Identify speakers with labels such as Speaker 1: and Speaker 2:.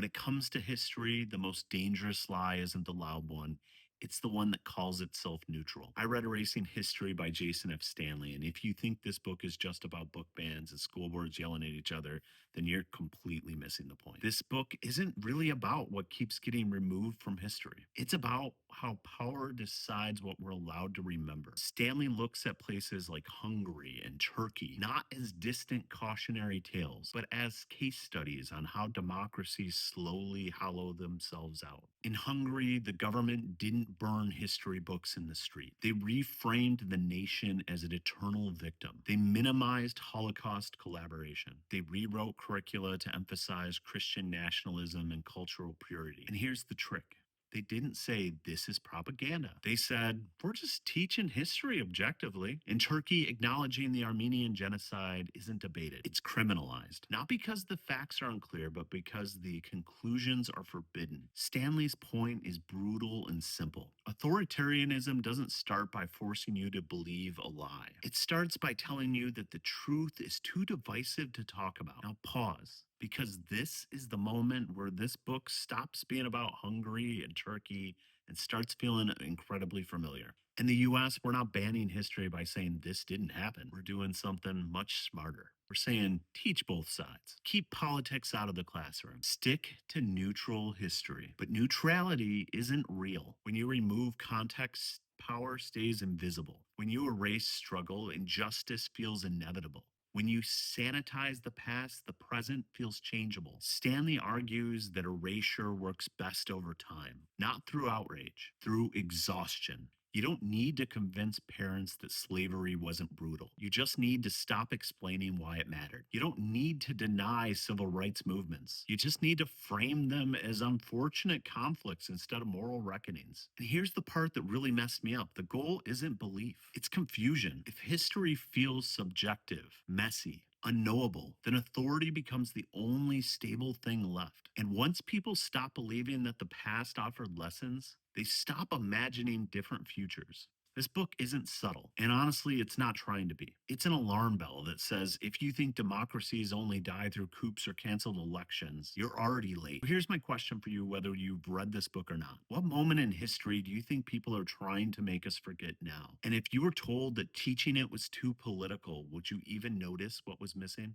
Speaker 1: When it comes to history, the most dangerous lie isn't the loud one. It's the one that calls itself neutral. I read Erasing History by Jason F. Stanley, and if you think this book is just about book bans and school boards yelling at each other, then you're completely missing the point. This book isn't really about what keeps getting removed from history. It's about how power decides what we're allowed to remember. Stanley looks at places like Hungary and Turkey not as distant cautionary tales, but as case studies on how democracies slowly hollow themselves out. In Hungary, the government didn't burn history books in the street. They reframed the nation as an eternal victim. They minimized Holocaust collaboration. They rewrote curricula to emphasize Christian nationalism and cultural purity. And here's the trick. They didn't say this is propaganda. They said, we're just teaching history objectively. In Turkey, acknowledging the Armenian genocide isn't debated, it's criminalized. Not because the facts are unclear, but because the conclusions are forbidden. Stanley's point is brutal and simple. Authoritarianism doesn't start by forcing you to believe a lie, it starts by telling you that the truth is too divisive to talk about. Now, pause, because this is the moment where this book stops being about Hungary and Turkey and starts feeling incredibly familiar. In the US, we're not banning history by saying this didn't happen. We're doing something much smarter. We're saying teach both sides. Keep politics out of the classroom. Stick to neutral history. But neutrality isn't real. When you remove context, power stays invisible. When you erase struggle, injustice feels inevitable. When you sanitize the past, the present feels changeable. Stanley argues that erasure works best over time, not through outrage, through exhaustion. You don't need to convince parents that slavery wasn't brutal. You just need to stop explaining why it mattered. You don't need to deny civil rights movements. You just need to frame them as unfortunate conflicts instead of moral reckonings. And here's the part that really messed me up. The goal isn't belief, it's confusion. If history feels subjective, messy, unknowable, then authority becomes the only stable thing left. And once people stop believing that the past offered lessons, they stop imagining different futures. This book isn't subtle, and honestly, it's not trying to be. It's an alarm bell that says if you think democracies only die through coups or canceled elections, you're already late. Here's my question for you, whether you've read this book or not. What moment in history do you think people are trying to make us forget now? And if you were told that teaching it was too political, would you even notice what was missing?